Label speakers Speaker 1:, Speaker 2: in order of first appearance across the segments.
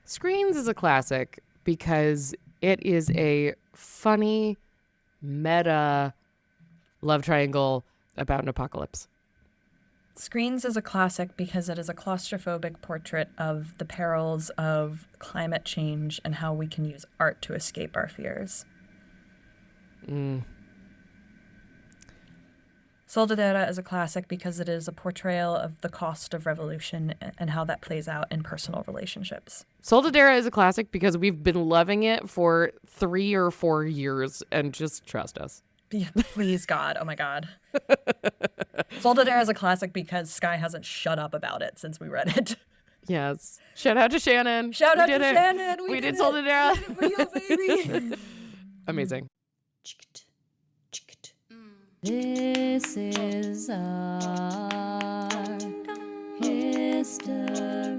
Speaker 1: Screens is a classic because it is a funny, meta love triangle about an apocalypse.
Speaker 2: Screens is a classic because it is a claustrophobic portrait of the perils of climate change and how we can use art to escape our fears. Soldadera is a classic because it is a portrayal of the cost of revolution and how that plays out in personal relationships.
Speaker 1: Soldadera is a classic because we've been loving it for 3 or 4 years, and just trust us.
Speaker 2: Please, God. Oh, my God. Soldadera is a classic because Sky hasn't shut up about it since we read it.
Speaker 1: Yes. Shout out to Shannon.
Speaker 2: Shout out to Shannon.
Speaker 1: We did Soldadera.
Speaker 2: We did it for you, baby.
Speaker 1: Amazing.
Speaker 3: This is our history.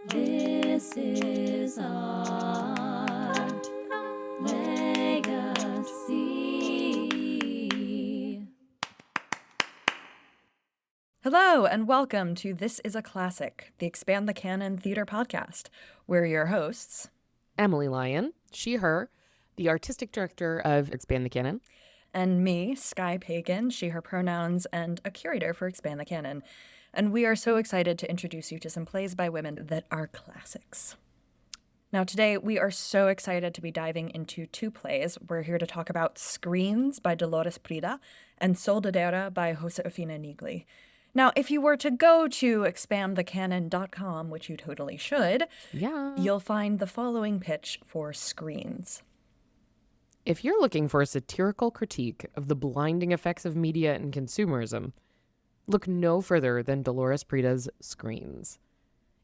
Speaker 3: This is our legacy.
Speaker 2: Hello, and welcome to This is a Classic, the Expand the Canon Theater podcast. We're your hosts,
Speaker 1: Emily Lyon, she, her, the artistic director of Expand the Canon.
Speaker 2: And me, Sky Pagan, she, her pronouns, and a curator for Expand the Canon. And we are so excited to introduce you to some plays by women that are classics. Now today, we are so excited to be diving into two plays. We're here to talk about Screens by Dolores Prida and Soldadera by Josefina Niggli. Now, if you were to go to expandthecanon.com, which you totally should, you'll find the following pitch for Screens.
Speaker 1: If you're looking for a satirical critique of the blinding effects of media and consumerism, look no further than Dolores Prida's Screens.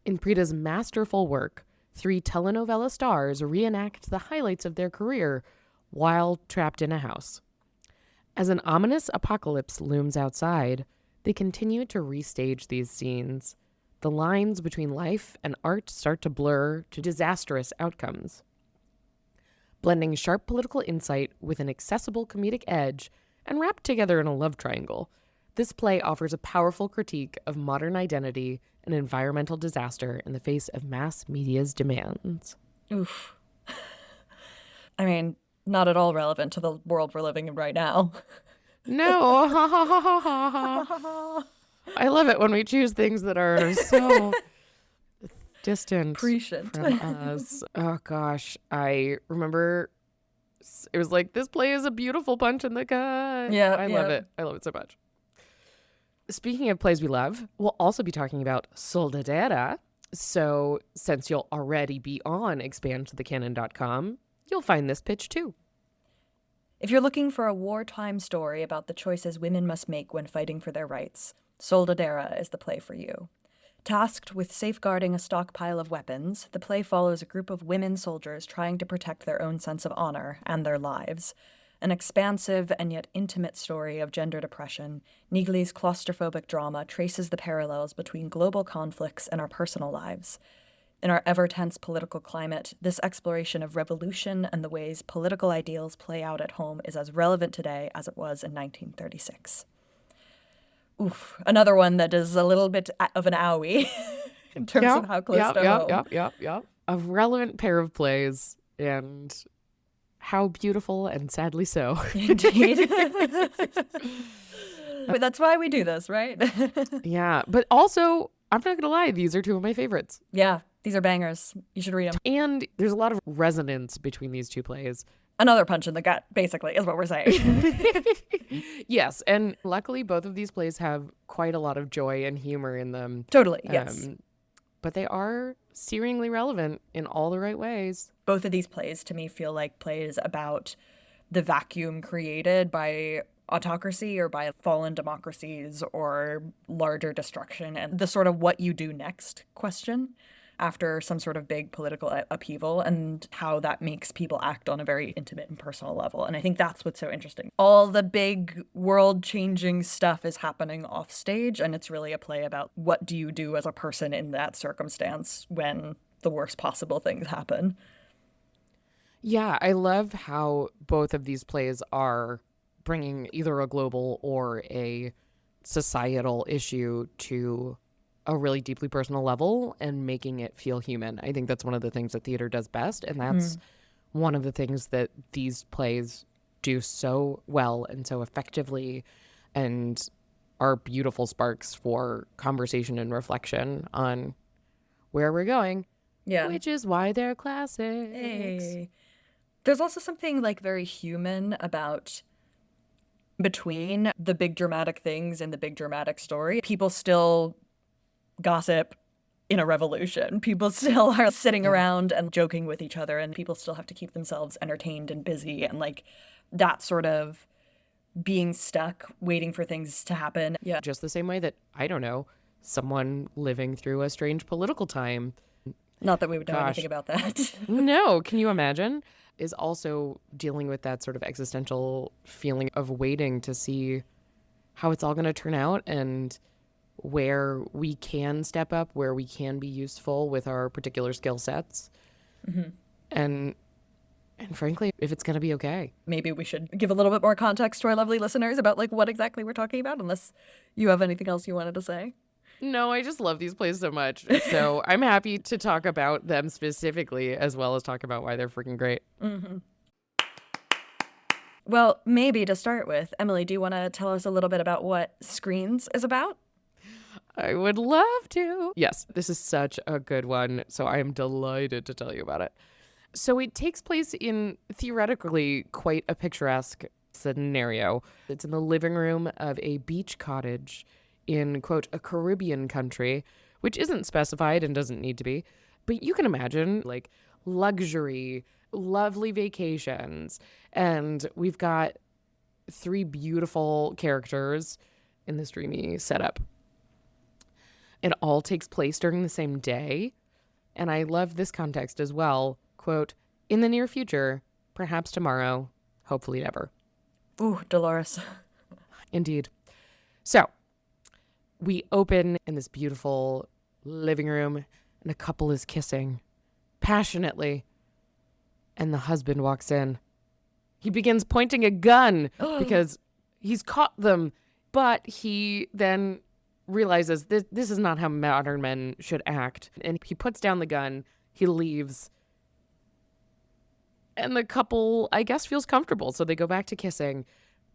Speaker 1: In Prida's masterful work, 3 telenovela stars reenact the highlights of their career while trapped in a house. As an ominous apocalypse looms outside, they continue to restage these scenes. The lines between life and art start to blur to disastrous outcomes. Blending sharp political insight with an accessible comedic edge and wrapped together in a love triangle, this play offers a powerful critique of modern identity and environmental disaster in the face of mass media's demands.
Speaker 2: Oof. I mean, not at all relevant to the world we're living in right now.
Speaker 1: No. I love it when we choose things that are so distant
Speaker 2: Prescient
Speaker 1: from us. Oh gosh, I remember it was like, this play is a beautiful punch in the gut. I love it. I love it so much. Speaking of plays we love, we'll also be talking about Soldadera. So since you'll already be on expandthecanon.com, you'll find this pitch too.
Speaker 2: If you're looking for a wartime story about the choices women must make when fighting for their rights, Soldadera is the play for you. Tasked with safeguarding a stockpile of weapons, the play follows a group of women soldiers trying to protect their own sense of honor and their lives. An expansive and yet intimate story of gendered oppression, Niggli's claustrophobic drama traces the parallels between global conflicts and our personal lives. In our ever-tense political climate, this exploration of revolution and the ways political ideals play out at home is as relevant today as it was in 1936. Oof, another one that is a little bit of an owie in terms of how close to home.
Speaker 1: Yep. A relevant pair of plays, and how beautiful and sadly so.
Speaker 2: Indeed. But that's why we do this, right?
Speaker 1: Yeah, but also, I'm not going to lie, these are two of my favorites.
Speaker 2: Yeah, these are bangers. You should read them.
Speaker 1: And there's a lot of resonance between these two plays.
Speaker 2: Another punch in the gut, basically, is what we're saying.
Speaker 1: Yes, and luckily both of these plays have quite a lot of joy and humor in them.
Speaker 2: Totally, yes.
Speaker 1: But they are searingly relevant in all the right ways.
Speaker 2: Both of these plays, to me, feel like plays about the vacuum created by autocracy or by fallen democracies or larger destruction, and the sort of what you do next question after some sort of big political upheaval, and how that makes people act on a very intimate and personal level. And I think that's what's so interesting. All the big world-changing stuff is happening off stage, and it's really a play about what do you do as a person in that circumstance when the worst possible things happen.
Speaker 1: Yeah, I love how both of these plays are bringing either a global or a societal issue to a really deeply personal level and making it feel human. I think that's one of the things that theater does best, and that's one of the things that these plays do so well and so effectively and are beautiful sparks for conversation and reflection on where we're going,
Speaker 2: Yeah.
Speaker 1: which is why they're classics.
Speaker 2: Hey. There's also something like very human about between the big dramatic things and the big dramatic story. People still gossip in a revolution. People still are sitting around and joking with each other, and people still have to keep themselves entertained and busy, and like that sort of being stuck waiting for things to happen. Yeah.
Speaker 1: Just the same way that, I don't know, someone living through a strange political time,
Speaker 2: Not that we would know
Speaker 1: Gosh.
Speaker 2: anything about that.
Speaker 1: no, can you imagine, is also dealing with that sort of existential feeling of waiting to see how it's all going to turn out and where we can step up, where we can be useful with our particular skill sets. And frankly, if it's going to be okay.
Speaker 2: Maybe we should give a little bit more context to our lovely listeners about like what exactly we're talking about, unless you have anything else you wanted to say.
Speaker 1: No, I just love these plays so much. So I'm happy to talk about them specifically as well as talk about why they're freaking great.
Speaker 2: Well, maybe to start with, Emily, do you want to tell us a little bit about what Screens is about?
Speaker 1: I would love to. Yes, this is such a good one. So I am delighted to tell you about it. So it takes place in theoretically quite a picturesque scenario. It's in the living room of a beach cottage in, quote, a Caribbean country, which isn't specified and doesn't need to be. But you can imagine like luxury, lovely vacations. And we've got 3 beautiful characters in this dreamy setup. It all takes place during the same day. And I love this context as well. Quote, in the near future, perhaps tomorrow, hopefully never.
Speaker 2: Ooh, Dolores.
Speaker 1: Indeed. So we open in this beautiful living room and a couple is kissing passionately. And the husband walks in. He begins pointing a gun because he's caught them. But he then realizes this is not how modern men should act. And he puts down the gun. He leaves. And the couple, I guess, feels comfortable. So they go back to kissing.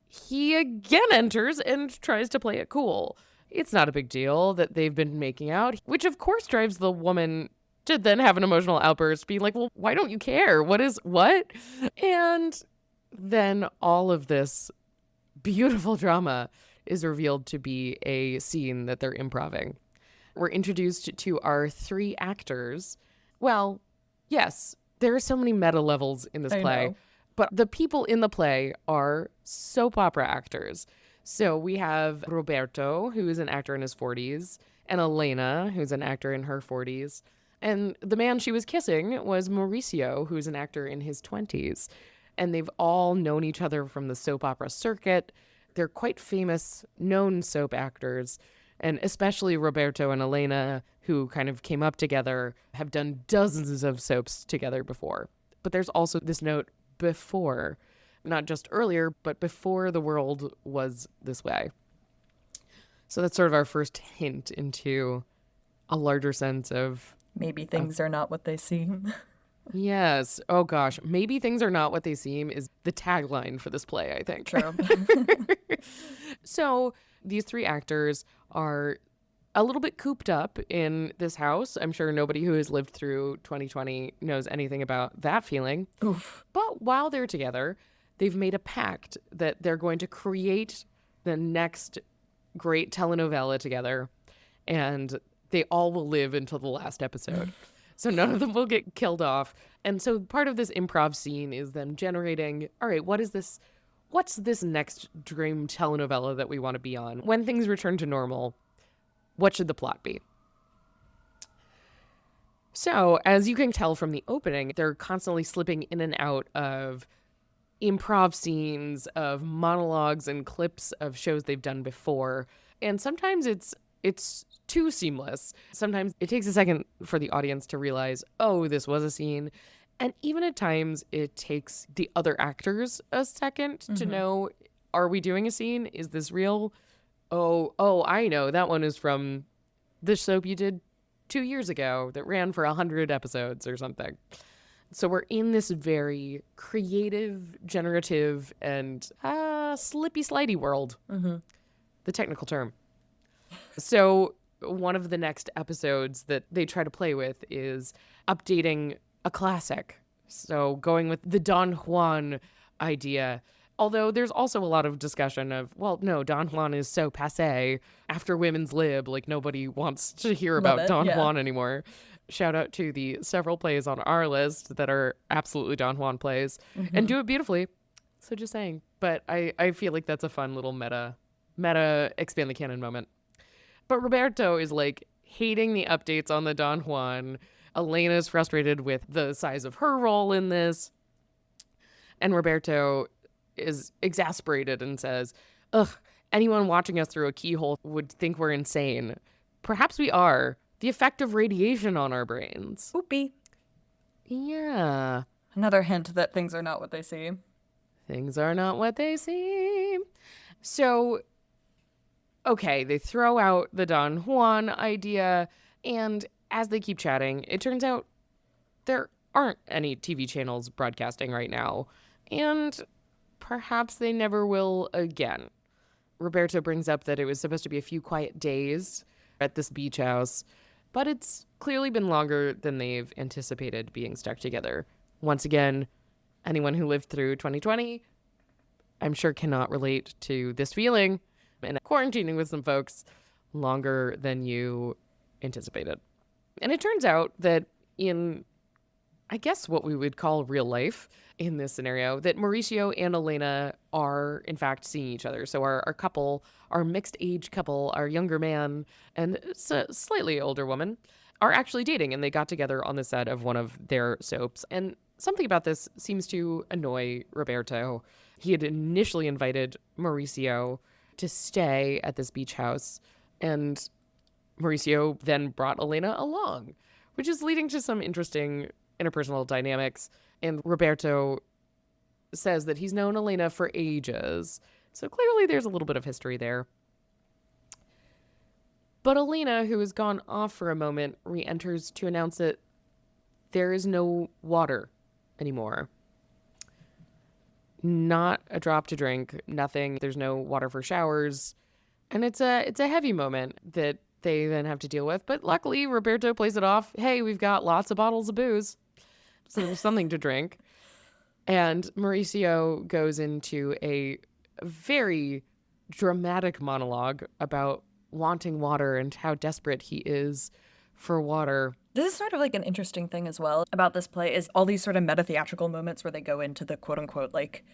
Speaker 1: He again enters and tries to play it cool. It's not a big deal that they've been making out, which of course drives the woman to then have an emotional outburst, being like, well, why don't you care? What? And then all of this beautiful drama is revealed to be a scene that they're improvising. We're introduced to our 3 actors. Well, yes, there are so many meta levels in this play, but the people in the play are soap opera actors. So we have Roberto, who is an actor in his 40s, and Elena, who's an actor in her 40s. And the man she was kissing was Mauricio, who's an actor in his 20s. And they've all known each other from the soap opera circuit. They're quite famous, known soap actors. And especially Roberto and Elena, who kind of came up together, have done dozens of soaps together before. But there's also this note before, not just earlier, but before the world was this way. So that's sort of our first hint into a larger sense of
Speaker 2: Maybe things are not what they seem.
Speaker 1: yes. Oh gosh. Maybe things are not what they seem is the tagline for this play, I think.
Speaker 2: True.
Speaker 1: So these 3 actors are a little bit cooped up in this house. I'm sure nobody who has lived through 2020 knows anything about that feeling.
Speaker 2: Oof.
Speaker 1: But while they're together, they've made a pact that they're going to create the next great telenovela together. And they all will live until the last episode. So none of them will get killed off. And so part of this improv scene is them generating, all right, what is this? What's this next dream telenovela that we want to be on? When things return to normal, what should the plot be? So as you can tell from the opening, they're constantly slipping in and out of improv scenes, of monologues and clips of shows they've done before. And sometimes it's too seamless. Sometimes it takes a second for the audience to realize, oh, this was a scene. And even at times it takes the other actors a second to know, are we doing a scene? Is this real? Oh, I know. That one is from the soap you did 2 years ago that ran for 100 episodes or something. So we're in this very creative, generative, and slippy slidey world. The technical term. So one of the next episodes that they try to play with is updating a classic. So going with the Don Juan idea. Although there's also a lot of discussion of, well, no, Don Juan is so passé. After Women's Lib, like nobody wants to hear about Don Juan anymore. Shout out to the several plays on our list that are absolutely Don Juan plays and do it beautifully. So just saying. But I feel like that's a fun little meta expand the canon moment. But Roberto is like hating the updates on the Don Juan. Elena's frustrated with the size of her role in this. And Roberto is exasperated and says, ugh, anyone watching us through a keyhole would think we're insane. Perhaps we are. The effect of radiation on our brains.
Speaker 2: Oopie.
Speaker 1: Yeah.
Speaker 2: Another hint that things are not what they seem.
Speaker 1: Things are not what they seem. So, okay, they throw out the Don Juan idea, and as they keep chatting, it turns out there aren't any TV channels broadcasting right now, and perhaps they never will again. Roberto brings up that it was supposed to be a few quiet days at this beach house, but it's clearly been longer than they've anticipated being stuck together. Once again, anyone who lived through 2020, I'm sure cannot relate to this feeling, and quarantining with some folks longer than you anticipated. And it turns out that in, I guess, what we would call real life in this scenario, that Mauricio and Elena are, in fact, seeing each other. So our couple, our mixed age couple, our younger man and a slightly older woman, are actually dating, and they got together on the set of one of their soaps. And something about this seems to annoy Roberto. He had initially invited Mauricio to stay at this beach house, and Mauricio then brought Elena along, which is leading to some interesting interpersonal dynamics. And Roberto says that he's known Elena for ages. So clearly there's a little bit of history there. But Elena, who has gone off for a moment, re-enters to announce that there is no water anymore. Not a drop to drink, nothing. There's no water for showers. And it's a heavy moment that they then have to deal with. But luckily, Roberto plays it off. Hey, we've got lots of bottles of booze, so there's something to drink. And Mauricio goes into a very dramatic monologue about wanting water and how desperate he is for water.
Speaker 2: This is sort of like an interesting thing as well about this play is all these sort of meta-theatrical moments where they go into the quote-unquote like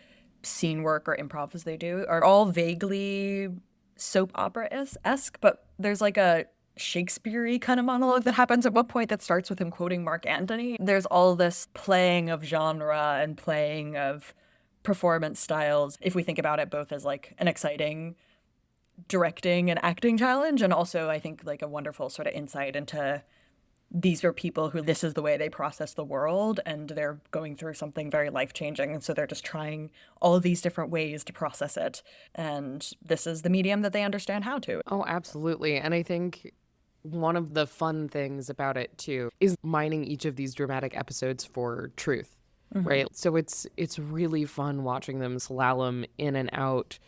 Speaker 2: scene work or improv as they do are all vaguely soap opera-esque, but there's like a Shakespeare-y kind of monologue that happens at one point that starts with him quoting Mark Antony. There's all this playing of genre and playing of performance styles, if we think about it both as like an exciting directing and acting challenge, and also I think like a wonderful sort of insight into these are people who this is the way they process the world, and they're going through something very life-changing, and so they're just trying all of these different ways to process it, and this is the medium that they understand how to.
Speaker 1: Oh, absolutely. And I think one of the fun things about it too is mining each of these dramatic episodes for truth, right? So it's really fun watching them slalom in and out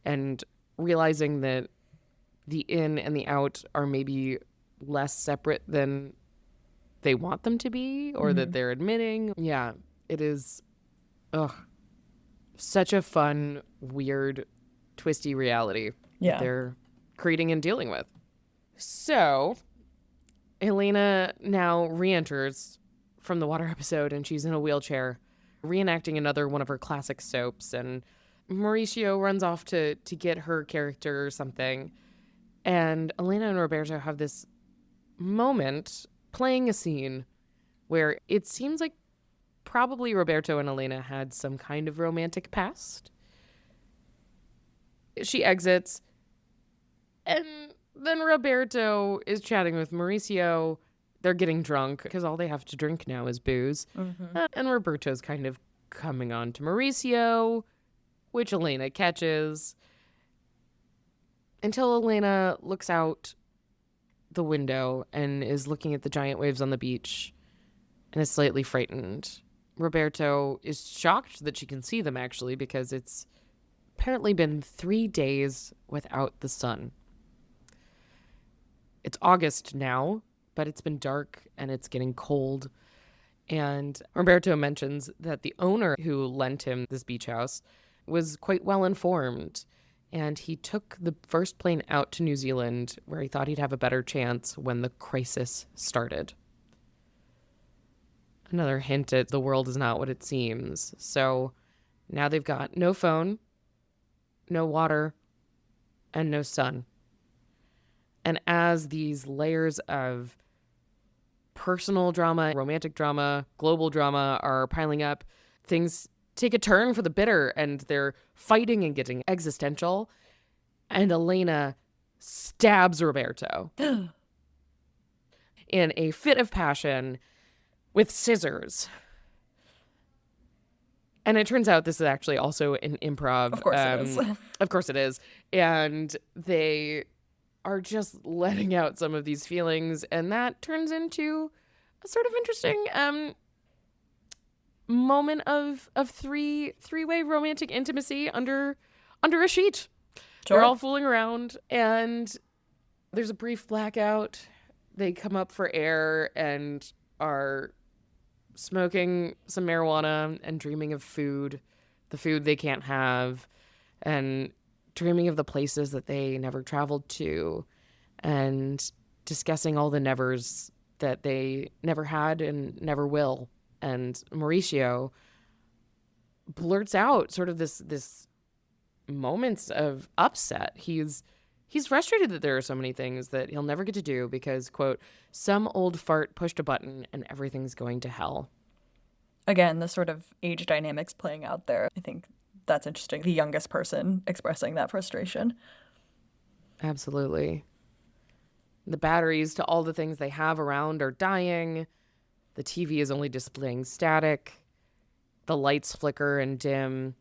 Speaker 1: and realizing that the in and the out are maybe less separate than they want them to be, or that they're admitting. Yeah, it is such a fun, weird, twisty reality that they're creating and dealing with. So Elena now re-enters from the water episode, and she's in a wheelchair reenacting another one of her classic soaps, and Mauricio runs off to get her character or something, and Elena and Roberto have this moment playing a scene where it seems like probably Roberto and Elena had some kind of romantic past. She exits, and then Roberto is chatting with Mauricio. They're getting drunk because all they have to drink now is booze. And Roberto's kind of coming on to Mauricio, which Elena catches, until Elena looks out the window and is looking at the giant waves on the beach and is slightly frightened. Roberto is shocked that she can see them, actually, because it's apparently been 3 days without the sun. It's August now, but it's been dark and it's getting cold. And Roberto mentions that the owner who lent him this beach house was quite well informed. And he took the first plane out to New Zealand, where he thought he'd have a better chance when the crisis started. Another hint at the world is not what it seems. So now they've got no phone, no water, and no sun. And as these layers of personal drama, romantic drama, global drama are piling up, things take a turn for the bitter, and they're fighting and getting existential. And Elena stabs Roberto in a fit of passion with scissors. And it turns out this is actually also an improv.
Speaker 2: Of course it is.
Speaker 1: Of course it is. And they are just letting out some of these feelings, and that turns into a sort of interesting moment of three-way romantic intimacy under a sheet.
Speaker 2: Sure.
Speaker 1: They're all fooling around, and there's a brief blackout. They come up for air and are smoking some marijuana and dreaming of food, the food they can't have, and dreaming of the places that they never traveled to, and discussing all the nevers that they never had and never will. And Mauricio blurts out sort of this moments of upset. He's frustrated that there are so many things that he'll never get to do because, quote, some old fart pushed a button and everything's going to hell.
Speaker 2: Again, the sort of age dynamics playing out there. I think that's interesting. The youngest person expressing that frustration.
Speaker 1: Absolutely. The batteries to all the things they have around are dying. The TV is only displaying static. The lights flicker and dim.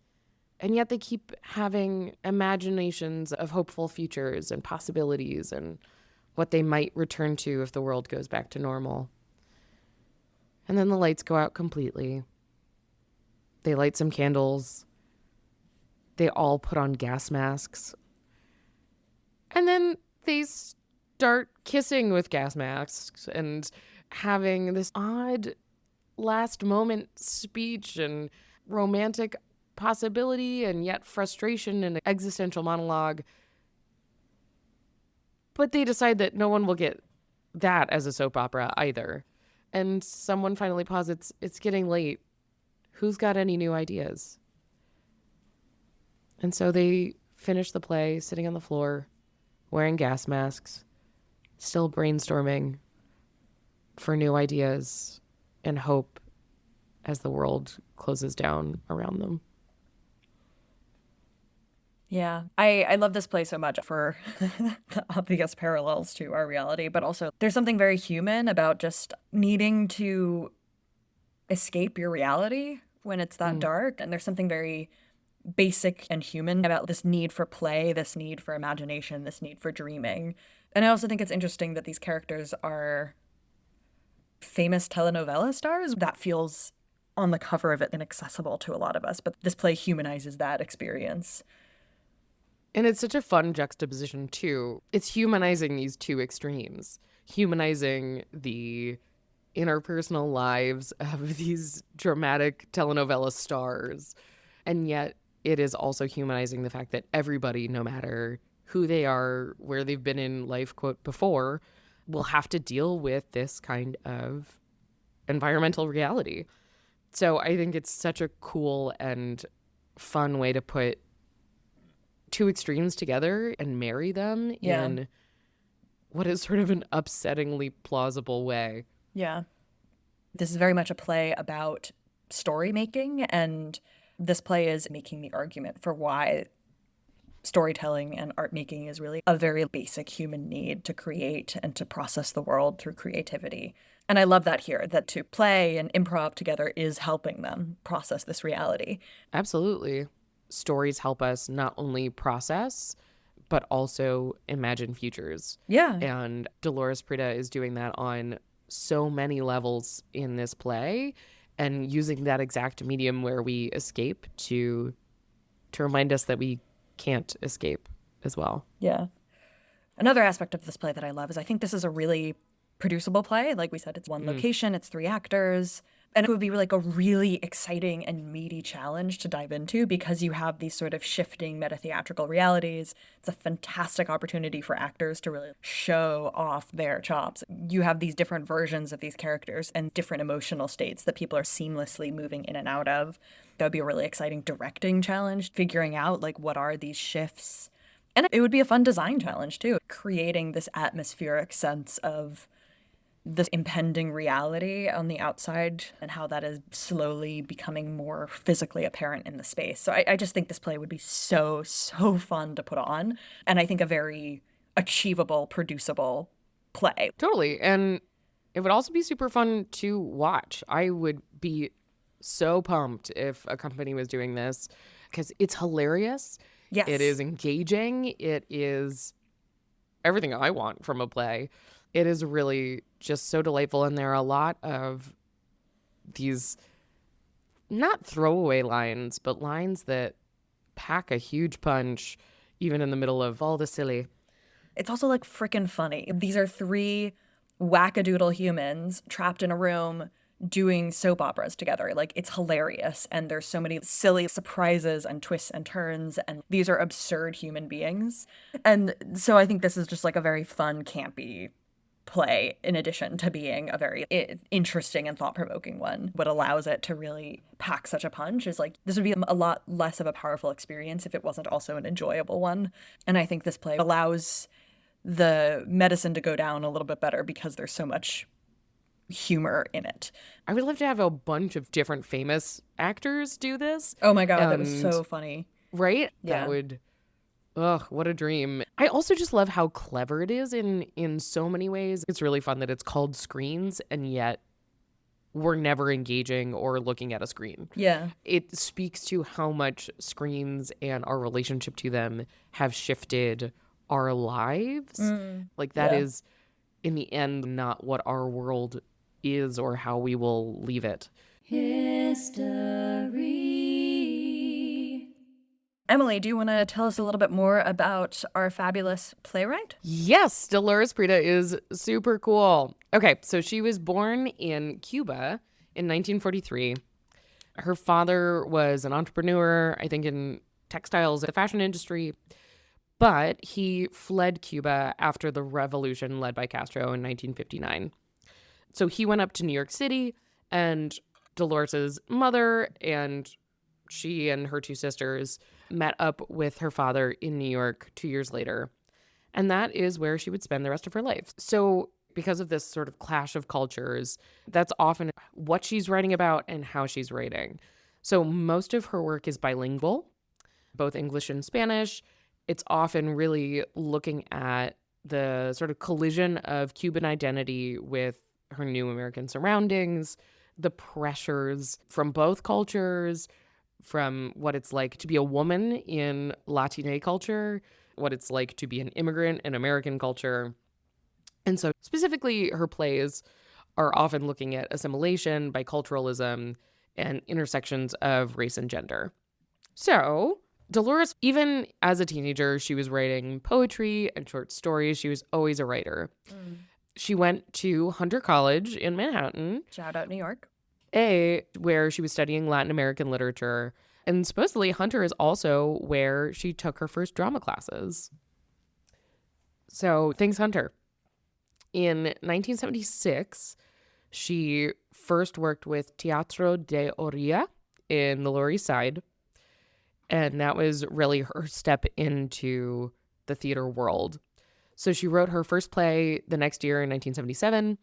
Speaker 1: And yet they keep having imaginations of hopeful futures and possibilities and what they might return to if the world goes back to normal. And then the lights go out completely. They light some candles. They all put on gas masks. And then they start kissing with gas masks and having this odd last moment speech and romantic possibility and yet frustration and existential monologue. But they decide that no one will get that as a soap opera either. And someone finally posits, it's getting late. Who's got any new ideas? And so they finish the play sitting on the floor, wearing gas masks, still brainstorming for new ideas and hope as the world closes down around them.
Speaker 2: Yeah, I love this play so much for the obvious parallels to our reality, but also there's something very human about just needing to escape your reality when it's that dark. And there's something very basic and human about this need for play, this need for imagination, this need for dreaming. And I also think it's interesting that these characters are famous telenovela stars. That feels on the cover of it inaccessible to a lot of us, but this play humanizes that experience.
Speaker 1: And it's such a fun juxtaposition, too. It's humanizing these two extremes, humanizing the interpersonal lives of these dramatic telenovela stars. And yet it is also humanizing the fact that everybody, no matter who they are, where they've been in life, quote, before, will have to deal with this kind of environmental reality. So I think it's such a cool and fun way to put two extremes together and marry them in what is sort of an upsettingly plausible way.
Speaker 2: Yeah. This is very much a play about story making, and this play is making the argument for why storytelling and art making is really a very basic human need to create and to process the world through creativity. And I love that here, that to play and improv together is helping them process this reality.
Speaker 1: Absolutely. Stories help us not only process, but also imagine futures.
Speaker 2: Yeah.
Speaker 1: And Dolores Prida is doing that on so many levels in this play, and using that exact medium where we escape to remind us that we can't escape as well.
Speaker 2: Yeah. Another aspect of this play that I love is I think this is a really producible play. Like we said, it's one location, it's 3 actors. And it would be like a really exciting and meaty challenge to dive into because you have these sort of shifting meta-theatrical realities. It's a fantastic opportunity for actors to really show off their chops. You have these different versions of these characters and different emotional states that people are seamlessly moving in and out of. That would be a really exciting directing challenge, figuring out like what are these shifts. And it would be a fun design challenge too, creating this atmospheric sense of this impending reality on the outside and how that is slowly becoming more physically apparent in the space. So I just think this play would be so fun to put on. And I think a very achievable, producible play.
Speaker 1: Totally. And it would also be super fun to watch. I would be so pumped if a company was doing this because it's hilarious.
Speaker 2: Yes.
Speaker 1: It is engaging. It is everything I want from a play. It is really just so delightful. And there are a lot of these not throwaway lines, but lines that pack a huge punch, even in the middle of all the silly.
Speaker 2: It's also like freaking funny. These are 3 wackadoodle humans trapped in a room doing soap operas together. Like, it's hilarious. And there's so many silly surprises and twists and turns. And these are absurd human beings. And so I think this is just like a very fun, campy play, in addition to being a very interesting and thought-provoking one. What allows it to really pack such a punch is like, this would be a lot less of a powerful experience if it wasn't also an enjoyable one. And I think this play allows the medicine to go down a little bit better because there's so much humor in it.
Speaker 1: I would love to have a bunch of different famous actors do this.
Speaker 2: Oh my God, that was so funny.
Speaker 1: Right?
Speaker 2: Yeah.
Speaker 1: That would, what a dream. I also just love how clever it is in so many ways. It's really fun that it's called Screens, and yet we're never engaging or looking at a screen.
Speaker 2: Yeah.
Speaker 1: It speaks to how much screens and our relationship to them have shifted our lives. Like that is, in the end, not what our world is or how we will leave it.
Speaker 3: History.
Speaker 2: Emily, do you want to tell us a little bit more about our fabulous playwright?
Speaker 1: Yes, Dolores Prida is super cool. Okay, so she was born in Cuba in 1943. Her father was an entrepreneur, I think in textiles, the fashion industry, but he fled Cuba after the revolution led by Castro in 1959. So he went up to New York City, and Dolores's mother and she and her 2 sisters met up with her father in New York 2 years later. And that is where she would spend the rest of her life. So because of this sort of clash of cultures, that's often what she's writing about and how she's writing. So most of her work is bilingual, both English and Spanish. It's often really looking at the sort of collision of Cuban identity with her new American surroundings, the pressures from both cultures, from what it's like to be a woman in Latina culture, what it's like to be an immigrant in American culture. And so specifically, her plays are often looking at assimilation, biculturalism, and intersections of race and gender. So Dolores, even as a teenager, she was writing poetry and short stories. She was always a writer. She went to Hunter College in Manhattan.
Speaker 2: Shout out New York.
Speaker 1: Where she was studying Latin American literature. And supposedly Hunter is also where she took her first drama classes. So thanks, Hunter. In 1976, she first worked with Teatro de Oria in the Lower East Side. And that was really her step into the theater world. So she wrote her first play the next year in 1977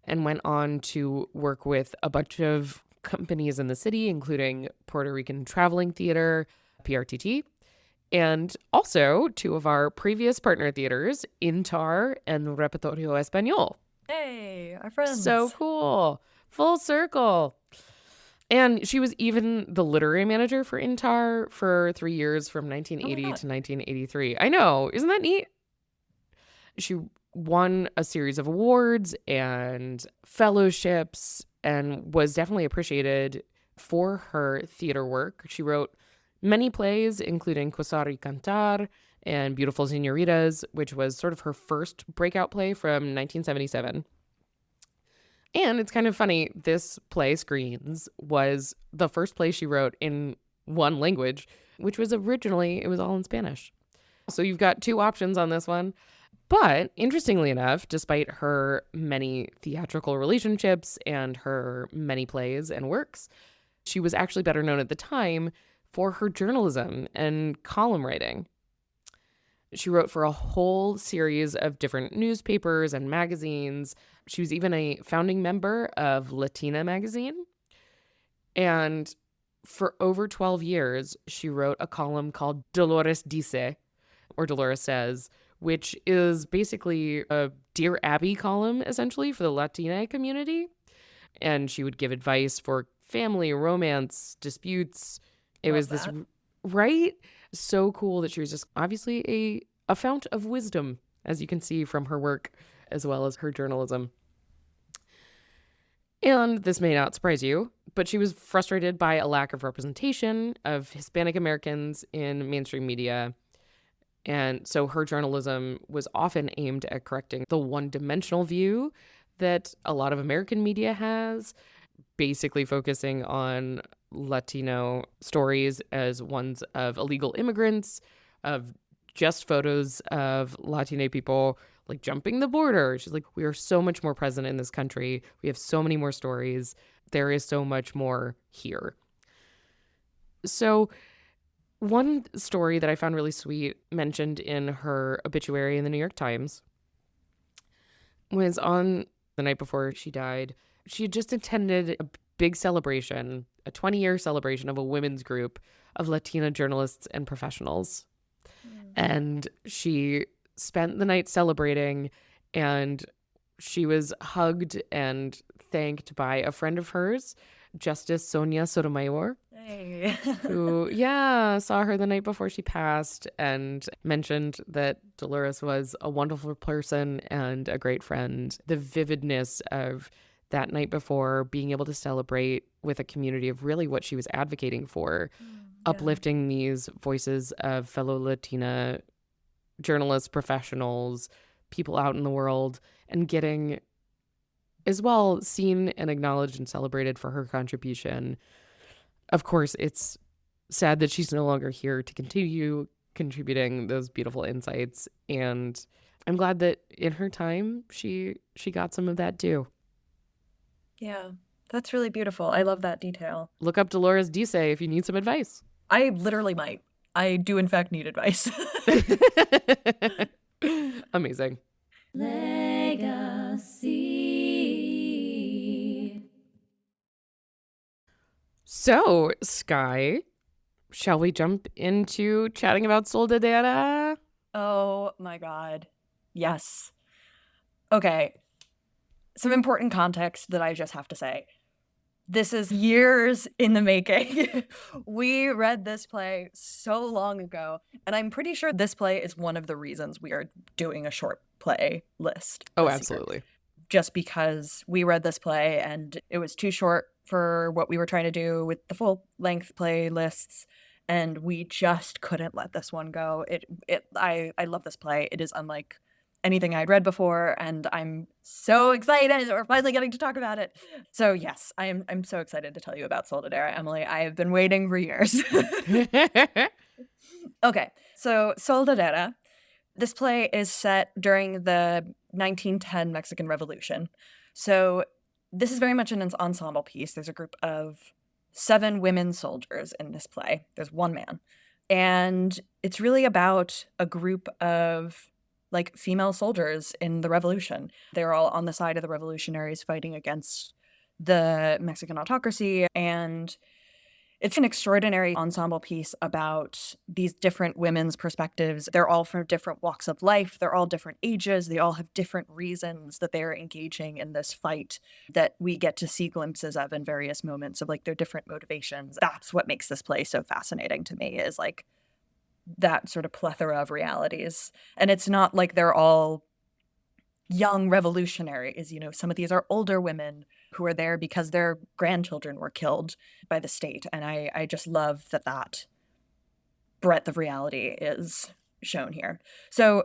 Speaker 1: and went on to work with a bunch of companies in the city, including Puerto Rican Traveling Theater, PRTT, and also 2 of our previous partner theaters, Intar and Repertorio Español.
Speaker 2: Hey, our friends.
Speaker 1: So cool. Full circle. And she was even the literary manager for Intar for 3 years from 1980 to
Speaker 2: God.
Speaker 1: 1983. I know. Isn't that neat? She won a series of awards and fellowships and was definitely appreciated for her theater work. She wrote many plays, including Quasar y Cantar and Beautiful Señoritas, which was sort of her first breakout play from 1977. And it's kind of funny, this play, Screens, was the first play she wrote in one language, which was originally, it was all in Spanish. So you've got two options on this one. But interestingly enough, despite her many theatrical relationships and her many plays and works, she was actually better known at the time for her journalism and column writing. She wrote for a whole series of different newspapers and magazines. She was even a founding member of Latina magazine. And for over 12 years, she wrote a column called Dolores Dice, or Dolores Says, which is basically a Dear Abby column, essentially, for the Latina community. And she would give advice for family, romance, disputes. It
Speaker 2: Love
Speaker 1: was
Speaker 2: that.
Speaker 1: this, right? So cool that she was just obviously a fount of wisdom, as you can see from her work, as well as her journalism. And this may not surprise you, but she was frustrated by a lack of representation of Hispanic Americans in mainstream media. And so her journalism was often aimed at correcting the one-dimensional view that a lot of American media has, basically focusing on Latino stories as ones of illegal immigrants, of just photos of Latino people like jumping the border. She's like, we are so much more present in this country. We have so many more stories. There is so much more here. So one story that I found really sweet, mentioned in her obituary in the New York Times, was on the night before she died. She had just attended a big celebration, a 20-year celebration of a women's group of Latina journalists and professionals. And she spent the night celebrating, and she was hugged and thanked by a friend of hers, Justice Sonia Sotomayor,
Speaker 2: Hey.
Speaker 1: who, saw her the night before she passed and mentioned that Dolores was a wonderful person and a great friend. The vividness of that night before, being able to celebrate with a community of really what she was advocating for, uplifting these voices of fellow Latina journalists, professionals, people out in the world, and getting as well seen and acknowledged and celebrated for her contribution. Of course, it's sad that she's no longer here to continue contributing those beautiful insights, and I'm glad that in her time she got some of that too.
Speaker 2: Yeah, that's really beautiful. I love that detail.
Speaker 1: Look up Dolores Dice if you need some advice.
Speaker 2: I literally might. I do, in fact, need advice.
Speaker 1: Amazing.
Speaker 3: Legacy.
Speaker 1: So, Sky, shall we jump into chatting about Soldadera?
Speaker 2: Oh my God. Yes. Okay. Some important context that I just have to say. This is years in the making. We read this play so long ago, and I'm pretty sure this play is one of the reasons we are doing a short play list.
Speaker 1: Oh,
Speaker 2: this year.
Speaker 1: absolutely.
Speaker 2: Just because we read this play and it was too short for what we were trying to do with the full length play lists, and we just couldn't let this one go. I love this play. It is unlike anything I'd read before, and I'm so excited we're finally getting to talk about it. So yes, I'm so excited to tell you about Soldadera, Emily. I have been waiting for years. Okay, so Soldadera. This play is set during the 1910 Mexican Revolution. So this is very much an ensemble piece. There's a group of 7 women soldiers in this play. There's 1 man. And it's really about a group of like female soldiers in the revolution. They're all on the side of the revolutionaries fighting against the Mexican autocracy. And It's an extraordinary ensemble piece about these different women's perspectives. They're all from different walks of life. They're all different ages. They all have different reasons that they're engaging in this fight that we get to see glimpses of in various moments of like their different motivations. That's what makes this play so fascinating to me, is like that sort of plethora of realities. And it's not like they're all young revolutionaries. Some of these are older women who are there because their grandchildren were killed by the state. And I just love that breadth of reality is shown here. So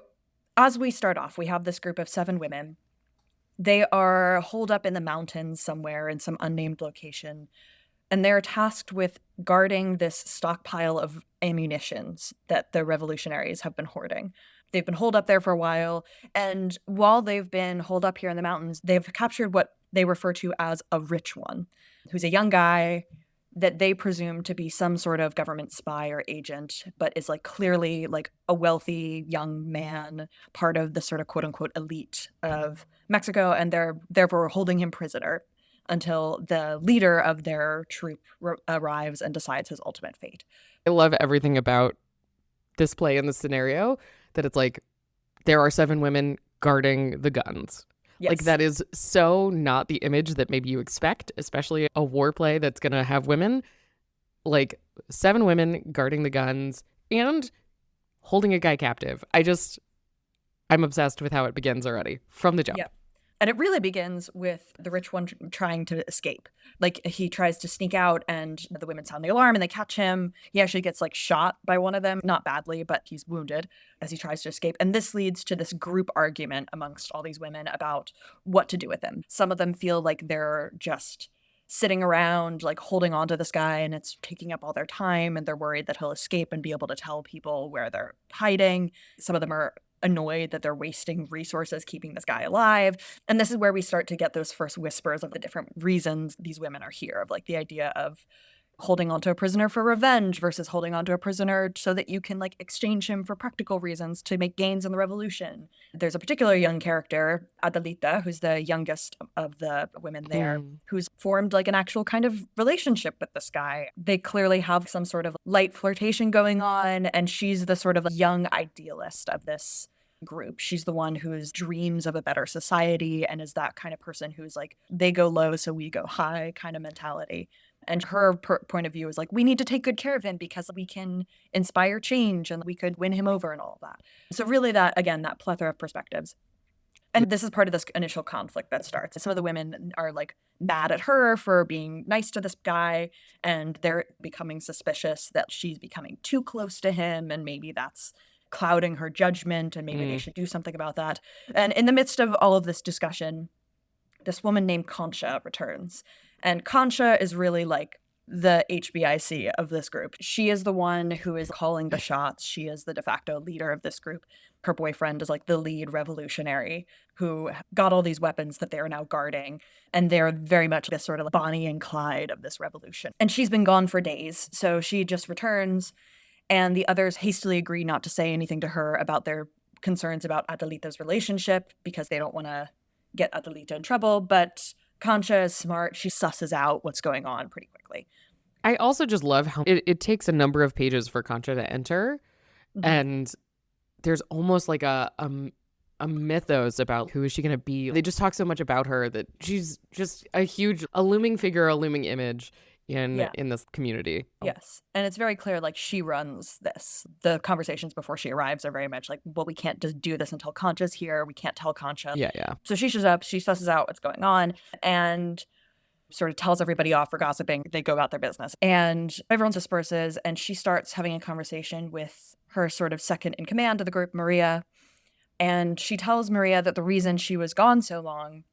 Speaker 2: as we start off, we have this group of 7 women. They are holed up in the mountains somewhere in some unnamed location, and they're tasked with guarding this stockpile of ammunitions that the revolutionaries have been hoarding. They've been holed up there for a while, and while they've been holed up here in the mountains, they've captured what they refer to as a rich one, who's a young guy that they presume to be some sort of government spy or agent, but is like clearly like a wealthy young man, part of the sort of quote unquote elite of Mexico, and they're therefore holding him prisoner until the leader of their troop arrives and decides his ultimate fate.
Speaker 1: I love everything about this play and this scenario, that it's like there are 7 women guarding the guns.
Speaker 2: Yes.
Speaker 1: Like that is so not the image that maybe you expect, especially a war play that's going to have women. Like 7 women guarding the guns and holding a guy captive. I'm obsessed with how it begins already from the jump.
Speaker 2: Yep. And it really begins with the rich one trying to escape. Like he tries to sneak out and the women sound the alarm and they catch him. He actually gets like shot by one of them, not badly, but he's wounded as he tries to escape. And this leads to this group argument amongst all these women about what to do with him. Some of them feel like they're just sitting around, like holding on to this guy and it's taking up all their time and they're worried that he'll escape and be able to tell people where they're hiding. Some of them are annoyed that they're wasting resources keeping this guy alive. And this is where we start to get those first whispers of the different reasons these women are here, of like the idea of holding onto a prisoner for revenge versus holding onto a prisoner so that you can like exchange him for practical reasons to make gains in the revolution. There's a particular young character, Adelita, who's the youngest of the women there, who's formed like an actual kind of relationship with this guy. They clearly have some sort of light flirtation going on, and she's the sort of young idealist of this group. She's the one whose dreams of a better society and is that kind of person who's like, they go low so we go high kind of mentality. And her point of view is like, we need to take good care of him because we can inspire change and we could win him over and all of that. So really that, again, that plethora of perspectives. And this is part of this initial conflict that starts. Some of the women are like mad at her for being nice to this guy, and they're becoming suspicious that she's becoming too close to him, and maybe that's clouding her judgment, and maybe they should do something about that. And in the midst of all of this discussion, this woman named Concha returns. And Concha is really like the HBIC of this group. She is the one who is calling the shots. She is the de facto leader of this group. Her boyfriend is like the lead revolutionary who got all these weapons that they are now guarding. And they're very much this sort of Bonnie and Clyde of this revolution. And she's been gone for days. So she just returns, and the others hastily agree not to say anything to her about their concerns about Adelita's relationship because they don't want to get Adelita in trouble. But Concha is smart. She susses out what's going on pretty quickly.
Speaker 1: I also just love how it takes a number of pages for Concha to enter. And there's almost like a mythos about who is she going to be. They just talk so much about her that she's just a looming figure, a looming image in this community.
Speaker 2: Yes. And it's very clear, like, she runs this. The conversations before she arrives are very much like, well, we can't just do this until Concha's here. We can't tell Concha.
Speaker 1: Yeah.
Speaker 2: So she shows up, she susses out what's going on, and sort of tells everybody off for gossiping. They go about their business. And everyone disperses, and she starts having a conversation with her sort of second in command of the group, Maria. And she tells Maria that the reason she was gone so long,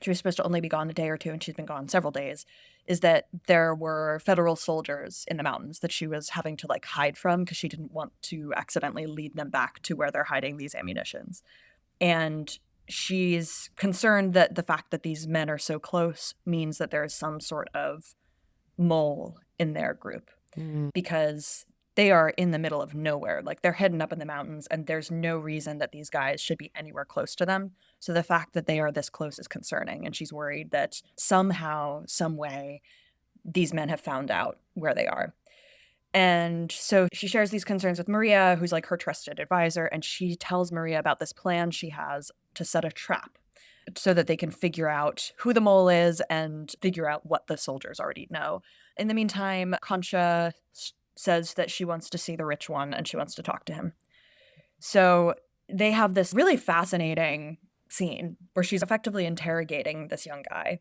Speaker 2: she was supposed to only be gone a day or two, and she's been gone several days, is that there were federal soldiers in the mountains that she was having to like hide from because she didn't want to accidentally lead them back to where they're hiding these ammunitions. And she's concerned that the fact that these men are so close means that there is some sort of mole in their group because they are in the middle of nowhere. Like, they're heading up in the mountains and there's no reason that these guys should be anywhere close to them. So the fact that they are this close is concerning. And she's worried that somehow, some way, these men have found out where they are. And so she shares these concerns with Maria, who's like her trusted advisor, and she tells Maria about this plan she has to set a trap so that they can figure out who the mole is and figure out what the soldiers already know. In the meantime, Concha says that she wants to see the rich one and she wants to talk to him. So they have this really fascinating scene where she's effectively interrogating this young guy.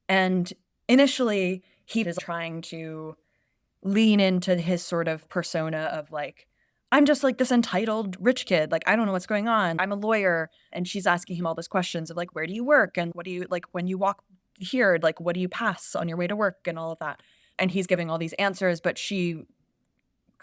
Speaker 2: And initially, he is trying to lean into his sort of persona of like, I'm just like this entitled rich kid. Like, I don't know what's going on. I'm a lawyer. And she's asking him all these questions of like, where do you work? And what do you like when you walk here? Like, what do you pass on your way to work and all of that? And he's giving all these answers, but she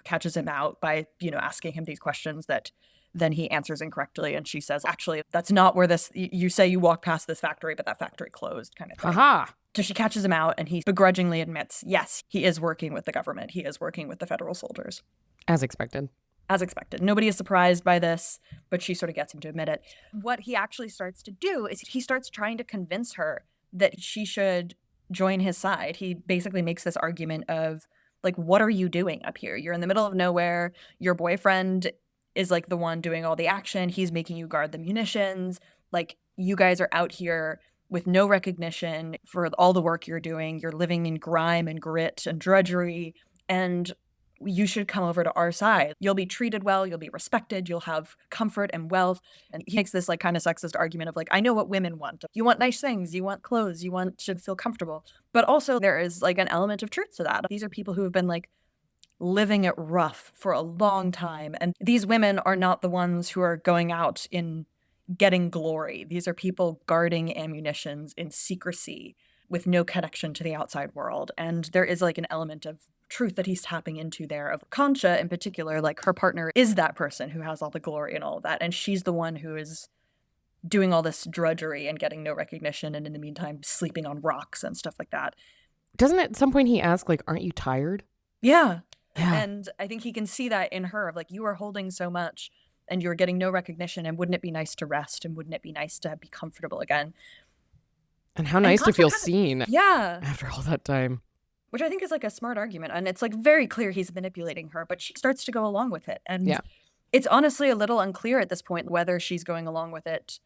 Speaker 2: catches him out by, asking him these questions that then he answers incorrectly. And she says, actually, that's not where you say you walk past this factory, but that factory closed kind of thing.
Speaker 1: Haha.
Speaker 2: So she catches him out and he begrudgingly admits, yes, he is working with the government. He is working with the federal soldiers.
Speaker 1: As expected.
Speaker 2: As expected. Nobody is surprised by this, but she sort of gets him to admit it. What he actually starts to do is he starts trying to convince her that she should join his side. He basically makes this argument of, like, what are you doing up here? You're in the middle of nowhere. Your boyfriend is like the one doing all the action. He's making you guard the munitions. Like, you guys are out here with no recognition for all the work you're doing. You're living in grime and grit and drudgery, and you should come over to our side. You'll be treated well, you'll be respected, you'll have comfort and wealth. And he makes this like kind of sexist argument of like, I know what women want. You want nice things, you want clothes, you want to feel comfortable. But also there is like an element of truth to that. These are people who have been like living it rough for a long time. And these women are not the ones who are going out in getting glory. These are people guarding ammunitions in secrecy with no connection to the outside world. And there is like an element of truth that he's tapping into there of Concha in particular. Like, her partner is that person who has all the glory and all of that. And she's the one who is doing all this drudgery and getting no recognition. And in the meantime, sleeping on rocks and stuff like that.
Speaker 1: Doesn't at some point he ask, like, aren't you tired?
Speaker 2: Yeah.
Speaker 1: Yeah.
Speaker 2: And I think he can see that in her of like, you are holding so much and you're getting no recognition. And wouldn't it be nice to rest? And wouldn't it be nice to be comfortable again?
Speaker 1: And how nice to feel
Speaker 2: Concha
Speaker 1: seen
Speaker 2: Yeah.
Speaker 1: after all that time.
Speaker 2: Which I think is like a smart argument. And it's like very clear he's manipulating her, but she starts to go along with it. And
Speaker 1: Yeah.
Speaker 2: it's honestly a little unclear at this point whether she's going along with it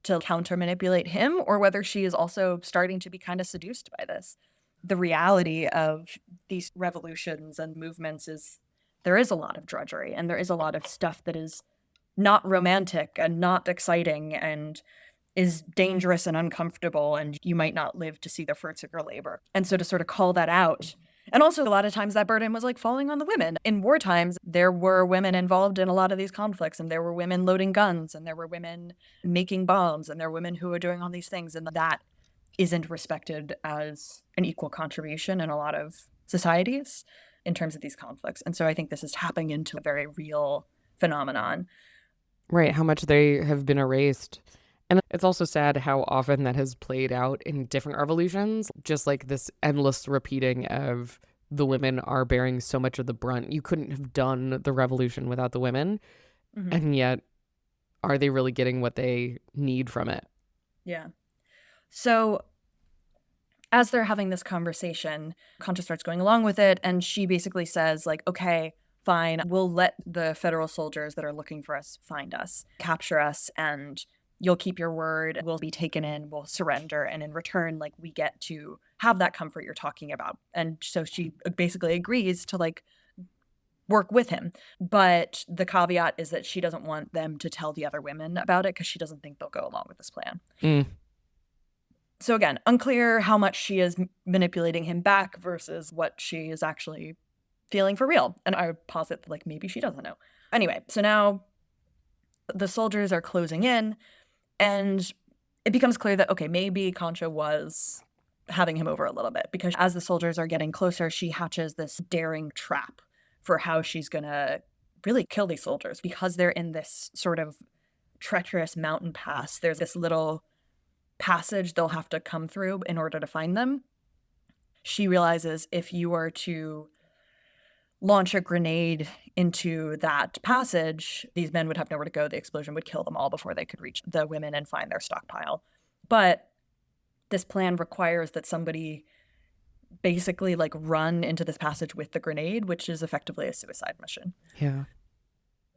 Speaker 2: to counter manipulate him or whether she is also starting to be kind of seduced by this. The reality of these revolutions and movements is there is a lot of drudgery and there is a lot of stuff that is not romantic and not exciting and is dangerous and uncomfortable, and you might not live to see the fruits of your labor. And so to sort of call that out. And also a lot of times that burden was like falling on the women. In war times, there were women involved in a lot of these conflicts, and there were women loading guns, and there were women making bombs, and there were women who were doing all these things. And that isn't respected as an equal contribution in a lot of societies in terms of these conflicts. And so I think this is tapping into a very real phenomenon.
Speaker 1: Right. How much they have been erased. And it's also sad how often that has played out in different revolutions, just like this endless repeating of the women are bearing so much of the brunt. You couldn't have done the revolution without the women. Mm-hmm. And yet, are they really getting what they need from it?
Speaker 2: Yeah. So as they're having this conversation, Concha starts going along with it. And she basically says, like, okay, fine, we'll let the federal soldiers that are looking for us find us, capture us, and you'll keep your word, we'll be taken in, we'll surrender, and in return, like, we get to have that comfort you're talking about. And so she basically agrees to, like, work with him. But the caveat is that she doesn't want them to tell the other women about it because she doesn't think they'll go along with this plan. So again, unclear how much she is manipulating him back versus what she is actually feeling for real. And I would posit that, like, maybe she doesn't know. Anyway, so now the soldiers are closing in. And it becomes clear that, okay, maybe Concha was having him over a little bit because as the soldiers are getting closer, she hatches this daring trap for how she's going to really kill these soldiers because they're in this sort of treacherous mountain pass. There's this little passage they'll have to come through in order to find them. She realizes if you were to launch a grenade into that passage, these men would have nowhere to go. The explosion would kill them all before they could reach the women and find their stockpile. But this plan requires that somebody basically like run into this passage with the grenade, which is effectively a suicide mission.
Speaker 1: Yeah.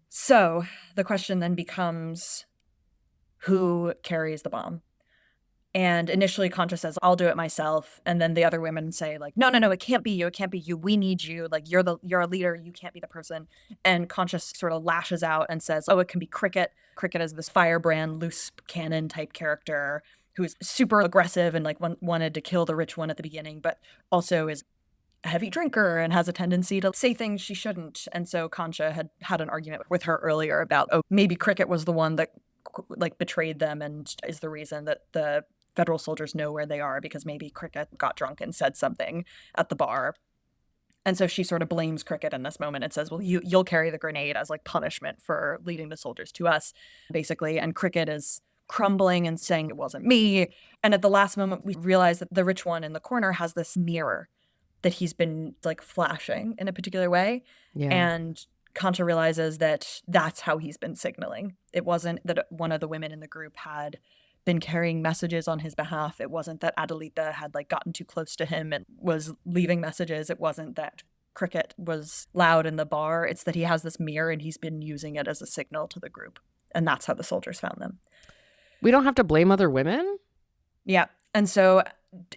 Speaker 2: So the question then becomes, who carries the bomb? And initially Concha says, I'll do it myself. And then the other women say, like, no, it can't be you. It can't be you. We need you. Like, you're a leader. You can't be the person. And Concha sort of lashes out and says, oh, it can be Cricket. Cricket is this firebrand, loose cannon type character who's super aggressive and like wanted to kill the rich one at the beginning, but also is a heavy drinker and has a tendency to say things she shouldn't. And so Concha had an argument with her earlier about, oh, maybe Cricket was the one that like betrayed them and is the reason that the federal soldiers know where they are, because maybe Cricket got drunk and said something at the bar. And so she sort of blames Cricket in this moment and says, well, you'll carry the grenade as like punishment for leading the soldiers to us, basically. And Cricket is crumbling and saying it wasn't me. And at the last moment, we realize that the rich one in the corner has this mirror that he's been like flashing in a particular way.
Speaker 1: Yeah.
Speaker 2: And Concha realizes that that's how he's been signaling. It wasn't that one of the women in the group had been carrying messages on his behalf. It wasn't that Adelita had like gotten too close to him and was leaving messages. It wasn't that Cricket was loud in the bar. It's that he has this mirror and he's been using it as a signal to the group. And that's how the soldiers found them.
Speaker 1: We don't have to blame other women?
Speaker 2: Yeah. And so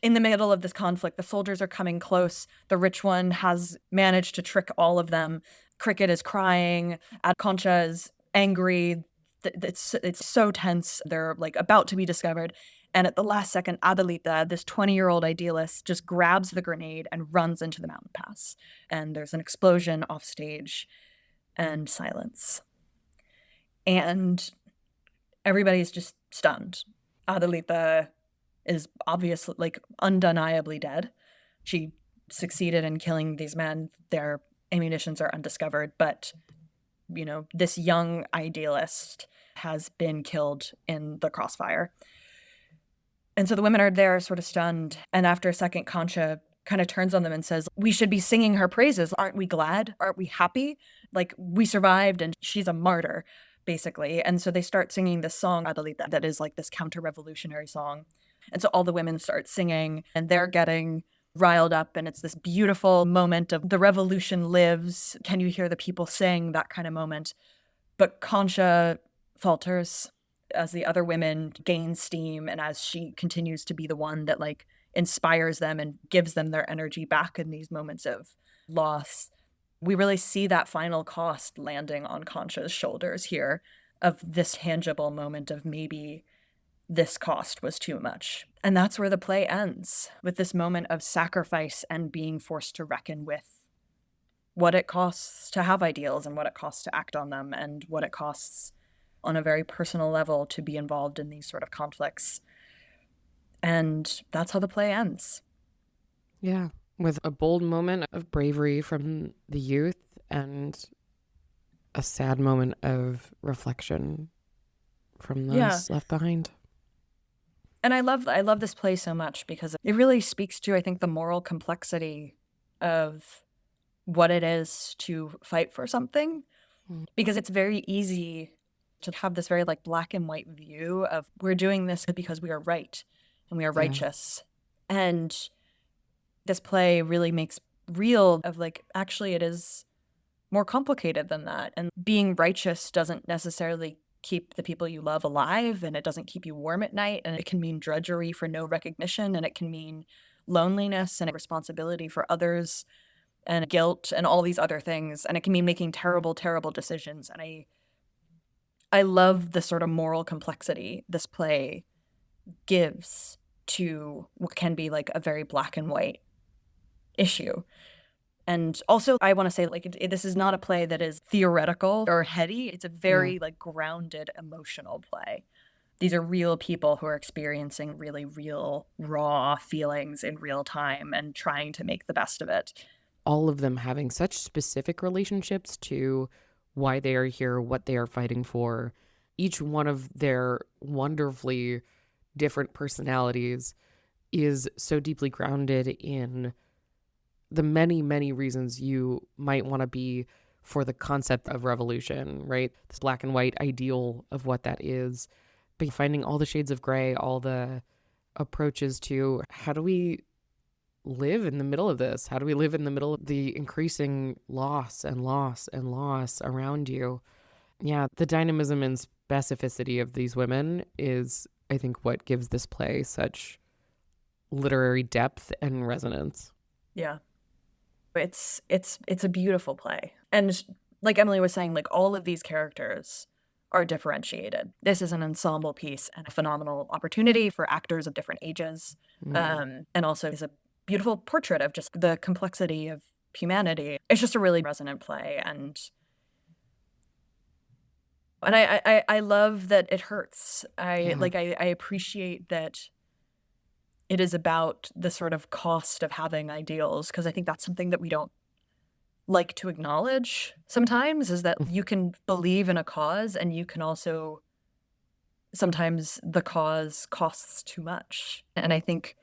Speaker 2: in the middle of this conflict, the soldiers are coming close. The rich one has managed to trick all of them. Cricket is crying. Concha is angry. It's so tense. They're like about to be discovered. And at the last second, Adelita, this 20-year-old idealist, just grabs the grenade and runs into the mountain pass. And there's an explosion off stage and silence. And everybody's just stunned. Adelita is obviously, like, undeniably dead. She succeeded in killing these men. Their ammunitions are undiscovered, but, you know, this young idealist has been killed in the crossfire. And so the women are there sort of stunned. And after a second, Concha kind of turns on them and says, we should be singing her praises. Aren't we glad? Aren't we happy? Like, we survived and she's a martyr, basically. And so they start singing this song, Adelita, that is like this counter-revolutionary song. And so all the women start singing and they're getting riled up. And it's this beautiful moment of the revolution lives. Can you hear the people sing? That kind of moment. But Concha falters as the other women gain steam and as she continues to be the one that like inspires them and gives them their energy back in these moments of loss. We really see that final cost landing on Concha's shoulders here of this tangible moment of maybe this cost was too much. And that's where the play ends, with this moment of sacrifice and being forced to reckon with what it costs to have ideals and what it costs to act on them and what it costs on a very personal level to be involved in these sort of conflicts. And that's how the play ends.
Speaker 1: Yeah, with a bold moment of bravery from the youth and a sad moment of reflection from those left behind.
Speaker 2: And I love this play so much because it really speaks to, I think, the moral complexity of what it is to fight for something. Because it's very easy to have this very like black and white view of we're doing this because we are right and we are righteous. And this play really makes real of like, actually it is more complicated than that. And being righteous doesn't necessarily keep the people you love alive, and it doesn't keep you warm at night, and it can mean drudgery for no recognition, and it can mean loneliness and responsibility for others and guilt and all these other things, and it can mean making terrible, terrible decisions. And I love the sort of moral complexity this play gives to what can be like a very black and white issue. And also, I want to say, like, this is not a play that is theoretical or heady. It's a very, like, grounded, emotional play. These are real people who are experiencing really real, raw feelings in real time and trying to make the best of it.
Speaker 1: All of them having such specific relationships to why they are here, what they are fighting for. Each one of their wonderfully different personalities is so deeply grounded in the many, many reasons you might want to be for the concept of revolution, right? This black and white ideal of what that is, but finding all the shades of gray, all the approaches to how do we live in the middle of this? How do we live in the middle of the increasing loss and loss and loss around you? Yeah, the dynamism and specificity of these women is, I think, what gives this play such literary depth and resonance.
Speaker 2: Yeah. It's a beautiful play. And like Emily was saying, like all of these characters are differentiated. This is an ensemble piece and a phenomenal opportunity for actors of different ages. And also is a beautiful portrait of just the complexity of humanity. It's just a really resonant play. And I love that it hurts. I appreciate that it is about the sort of cost of having ideals, because I think that's something that we don't like to acknowledge sometimes, is that you can believe in a cause and you can also sometimes the cause costs too much. And I think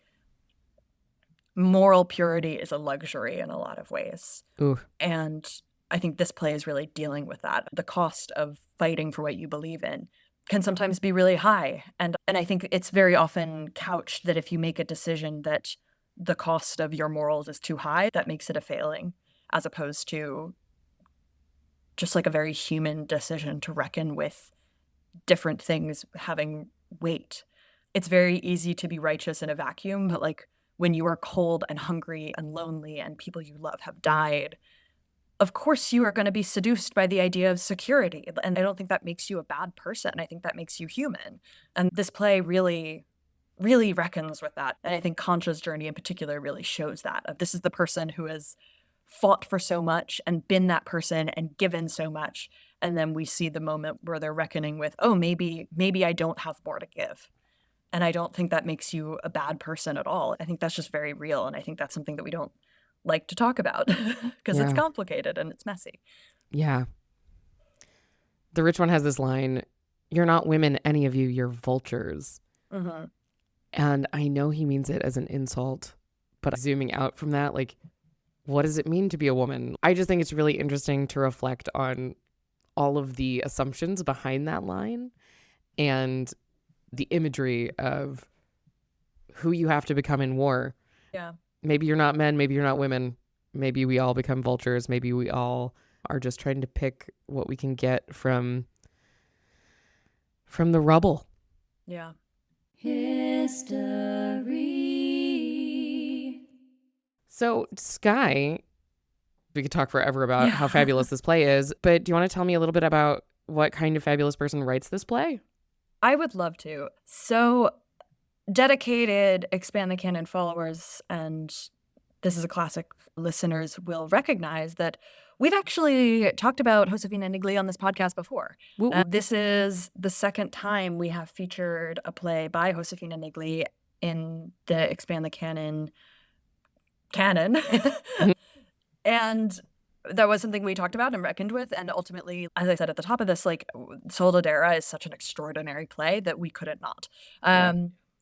Speaker 2: moral purity is a luxury in a lot of ways.
Speaker 1: Ooh.
Speaker 2: And I think this play is really dealing with that. The cost of fighting for what you believe in can sometimes be really high. And I think it's very often couched that if you make a decision that the cost of your morals is too high, that makes it a failing, as opposed to just like a very human decision to reckon with different things having weight. It's very easy to be righteous in a vacuum, but like when you are cold and hungry and lonely and people you love have died, of course you are going to be seduced by the idea of security. And I don't think that makes you a bad person. I think that makes you human. And this play really, really reckons with that. And I think Concha's journey in particular really shows that. This is the person who has fought for so much and been that person and given so much. And then we see the moment where they're reckoning with, oh, maybe I don't have more to give. And I don't think that makes you a bad person at all. I think that's just very real. And I think that's something that we don't like to talk about because it's complicated and it's messy.
Speaker 1: Yeah. The rich one has this line, "You're not women, any of you, you're vultures."
Speaker 2: Mm-hmm.
Speaker 1: And I know he means it as an insult, but zooming out from that, like, what does it mean to be a woman? I just think it's really interesting to reflect on all of the assumptions behind that line and the imagery of who you have to become in war.
Speaker 2: Yeah.
Speaker 1: Maybe you're not men, maybe you're not women. Maybe we all become vultures. Maybe we all are just trying to pick what we can get from the rubble.
Speaker 2: Yeah.
Speaker 3: History.
Speaker 1: So, Sky, we could talk forever about how fabulous this play is, but do you want to tell me a little bit about what kind of fabulous person writes this play?
Speaker 2: I would love to. So, dedicated Expand the Canon followers, and this is a classic, listeners will recognize that we've actually talked about Josefina Niggli on this podcast before. This is the second time we have featured a play by Josefina Niggli in the Expand the Canon. And that was something we talked about and reckoned with. And ultimately, as I said at the top of this, like Soldadera is such an extraordinary play that we couldn't not.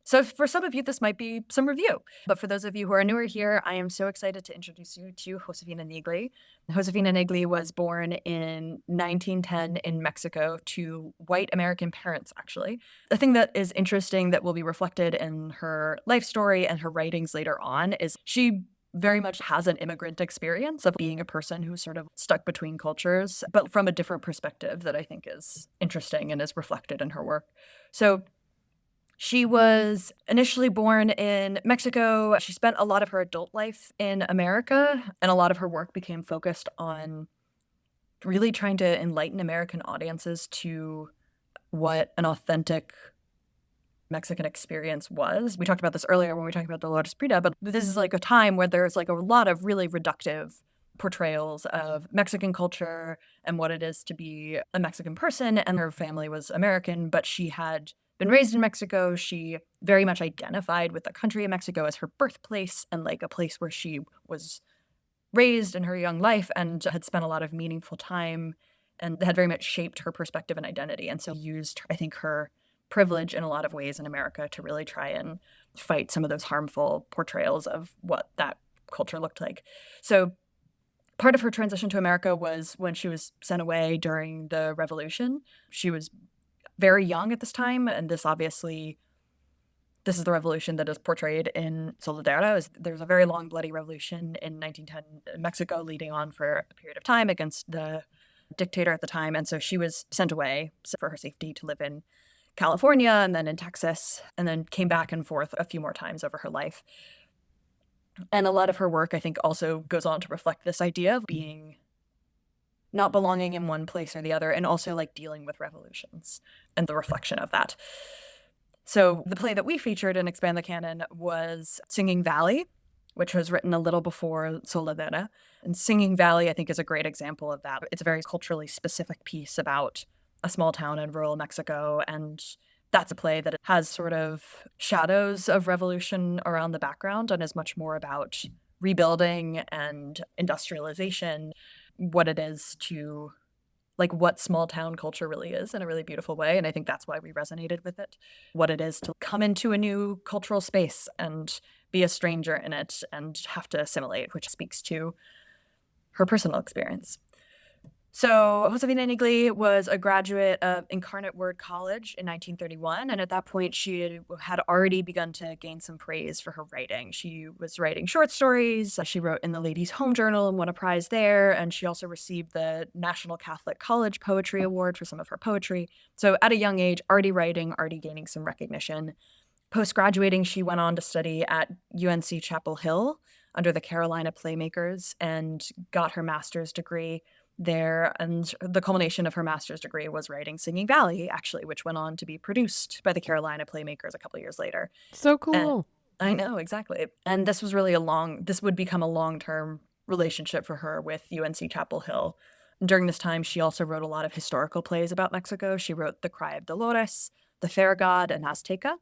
Speaker 2: So for some of you, this might be some review. But for those of you who are newer here, I am so excited to introduce you to Josefina Niggli. Josefina Niggli was born in 1910 in Mexico to white American parents, actually. The thing that is interesting that will be reflected in her life story and her writings later on is she very much has an immigrant experience of being a person who's sort of stuck between cultures, but from a different perspective that I think is interesting and is reflected in her work. So she was initially born in Mexico. She spent a lot of her adult life in America, and a lot of her work became focused on really trying to enlighten American audiences to what an authentic Mexican experience was. We talked about this earlier when we were talking about Dolores Prida, but this is like a time where there's like a lot of really reductive portrayals of Mexican culture and what it is to be a Mexican person. And her family was American, but she had been raised in Mexico. She very much identified with the country of Mexico as her birthplace and like a place where she was raised in her young life and had spent a lot of meaningful time and had very much shaped her perspective and identity. And so used, I think, her privilege in a lot of ways in America to really try and fight some of those harmful portrayals of what that culture looked like. So part of her transition to America was when she was sent away during the Revolution. She was very young at this time, and this obviously This is the revolution that is portrayed in Soldadera. There's a very long bloody revolution in 1910 in Mexico leading on for a period of time against the dictator at the time. And so she was sent away for her safety to live in California and then in Texas, and then came back and forth a few more times over her life. And a lot of her work, I think, also goes on to reflect this idea of being not belonging in one place or the other, and also like dealing with revolutions and the reflection of that. So the play that we featured in Expand the Canon was Singing Valley, which was written a little before Soldadera. And Singing Valley, I think, is a great example of that. It's a very culturally specific piece about a small town in rural Mexico, and that's a play that has sort of shadows of revolution around the background and is much more about rebuilding and industrialization, what it is to, like, what small town culture really is in a really beautiful way. And I think that's why we resonated with it. What it is to come into a new cultural space and be a stranger in it and have to assimilate, which speaks to her personal experience. So Josefina Niggli was a graduate of Incarnate Word College in 1931, and at that point she had already begun to gain some praise for her writing. She was writing short stories. She wrote in the Ladies' Home Journal and won a prize there, and she also received the National Catholic College Poetry Award for some of her poetry. So at a young age, already writing, already gaining some recognition. Post-graduating, she went on to study at UNC Chapel Hill under the Carolina Playmakers and got her master's degree there, and the culmination of her master's degree was writing Singing Valley, actually, which went on to be produced by the Carolina Playmakers a couple years later.
Speaker 1: So cool.
Speaker 2: And I know, exactly. And this was really this would become a long-term relationship for her with UNC Chapel Hill. During this time, she also wrote a lot of historical plays about Mexico. She wrote The Cry of Dolores, The Fair God, and Azteca.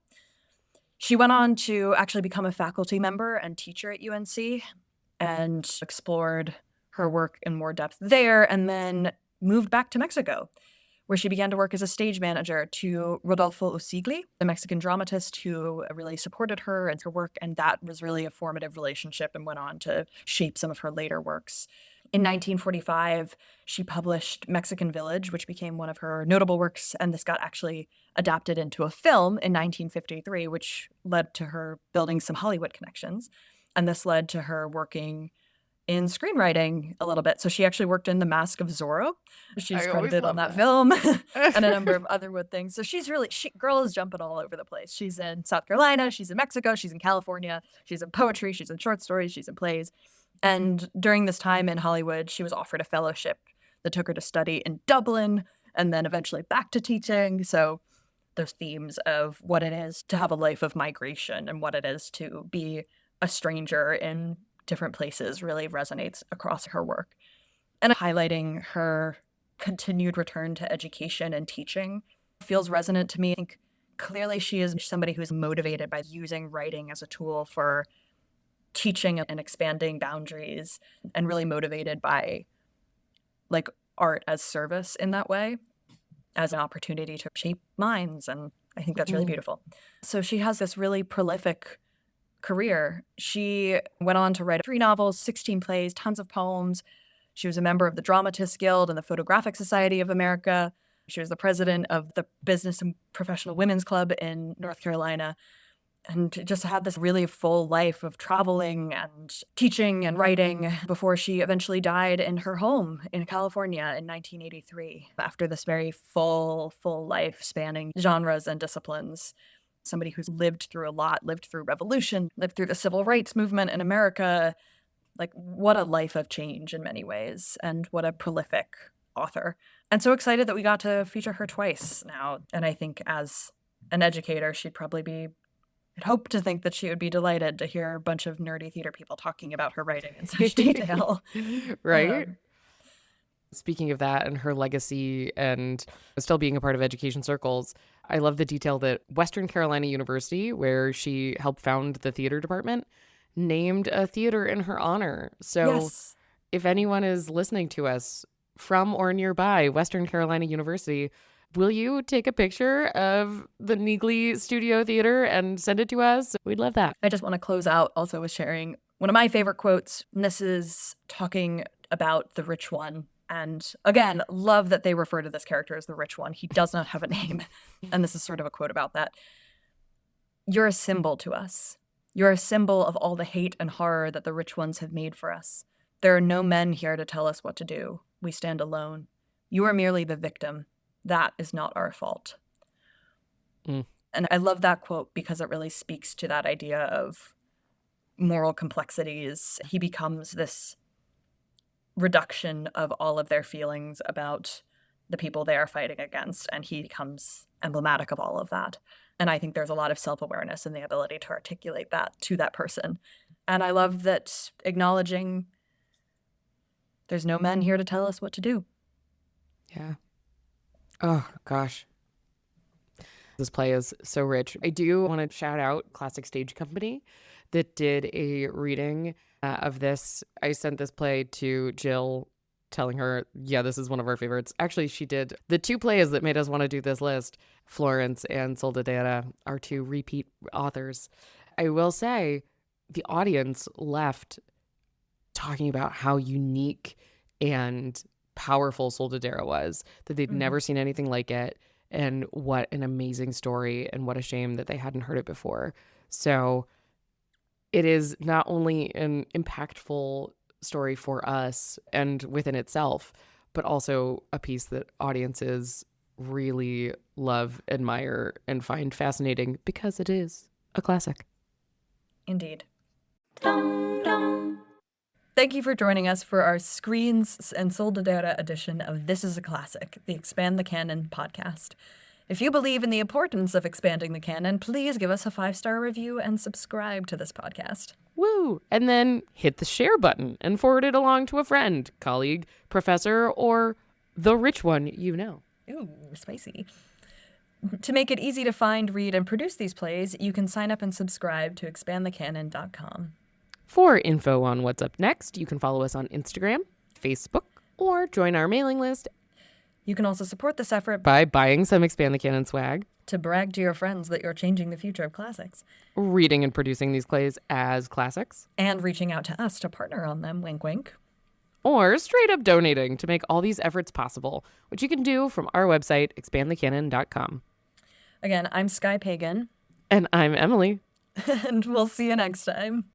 Speaker 2: She went on to actually become a faculty member and teacher at UNC and explored her work in more depth there, and then moved back to Mexico, where she began to work as a stage manager to Rodolfo Usigli, the Mexican dramatist who really supported her and her work, and that was really a formative relationship and went on to shape some of her later works. In 1945, she published Mexican Village, which became one of her notable works, and this got actually adapted into a film in 1953, which led to her building some Hollywood connections, and this led to her working in screenwriting a little bit. So she actually worked in The Mask of Zorro. She's credited on that film and a number of other wood things. So girl is jumping all over the place. She's in South Carolina, she's in Mexico, she's in California, she's in poetry, she's in short stories, she's in plays. And during this time in Hollywood, she was offered a fellowship that took her to study in Dublin and then eventually back to teaching. So those themes of what it is to have a life of migration and what it is to be a stranger in different places really resonates across her work. And highlighting her continued return to education and teaching feels resonant to me. I think clearly she is somebody who's motivated by using writing as a tool for teaching and expanding boundaries, and really motivated by like art as service in that way, as an opportunity to shape minds. And I think that's really beautiful. So she has this really prolific career. She went on to write 3 novels, 16 plays, tons of poems. She was a member of the Dramatists Guild and the Photographic Society of America. She was the president of the Business and Professional Women's Club in North Carolina, and just had this really full life of traveling and teaching and writing before she eventually died in her home in California in 1983, after this very full life spanning genres and disciplines. Somebody who's lived through a lot, lived through revolution, lived through the civil rights movement in America. Like, what a life of change in many ways, and what a prolific author. And so excited that we got to feature her twice now. And I think as an educator, I'd hope to think that she would be delighted to hear a bunch of nerdy theater people talking about her writing in such detail.
Speaker 1: Right? Speaking of that and her legacy and still being a part of education circles, I love the detail that Western Carolina University, where she helped found the theater department, named a theater in her honor. So if anyone is listening to us from or nearby Western Carolina University, will you take a picture of the Niggli Studio Theater and send it to us? We'd love that.
Speaker 2: I just want to close out also with sharing one of my favorite quotes. And this is talking about the rich one. And again, love that they refer to this character as the rich one. He does not have a name. And this is sort of a quote about that. You're a symbol to us. You're a symbol of all the hate and horror that the rich ones have made for us. There are no men here to tell us what to do. We stand alone. You are merely the victim. That is not our fault.
Speaker 1: Mm.
Speaker 2: And I love that quote because it really speaks to that idea of moral complexities. He becomes this reduction of all of their feelings about the people they are fighting against, and he becomes emblematic of all of that. And I think there's a lot of self-awareness in the ability to articulate that to that person. And I love that acknowledging there's no men here to tell us what to do.
Speaker 1: Yeah. Oh, gosh. This play is so rich. I do want to shout out Classic Stage Company that did a reading of this. I sent this play to Jill, telling her, yeah, this is one of our favorites. Actually, she did. The two plays that made us want to do this list, Florence and Soldadera, are two repeat authors. I will say the audience left talking about how unique and powerful Soldadera was, that they'd never seen anything like it, and what an amazing story, and what a shame that they hadn't heard it before. So it is not only an impactful story for us and within itself, but also a piece that audiences really love, admire, and find fascinating because it is a classic.
Speaker 2: Indeed.
Speaker 3: Dum, dum.
Speaker 2: Thank you for joining us for our Screens and Soldadera edition of This is a Classic, the Expand the Canon podcast. If you believe in the importance of expanding the canon, please give us a 5-star review and subscribe to this podcast.
Speaker 1: Woo! And then hit the share button and forward it along to a friend, colleague, professor, or the rich one you know.
Speaker 2: Ooh, spicy. To make it easy to find, read, and produce these plays, you can sign up and subscribe to expandthecanon.com.
Speaker 1: For info on what's up next, you can follow us on Instagram, Facebook, or join our mailing list
Speaker 2: You can also support this effort
Speaker 1: by buying some Expand the Canon swag,
Speaker 2: to brag to your friends that you're changing the future of classics,
Speaker 1: reading and producing these plays as classics,
Speaker 2: and reaching out to us to partner on them, wink wink.
Speaker 1: or straight up donating to make all these efforts possible, which you can do from our website, expandthecanon.com.
Speaker 2: Again, I'm Sky Pagan,
Speaker 1: And I'm Emily.
Speaker 2: and we'll see you next time.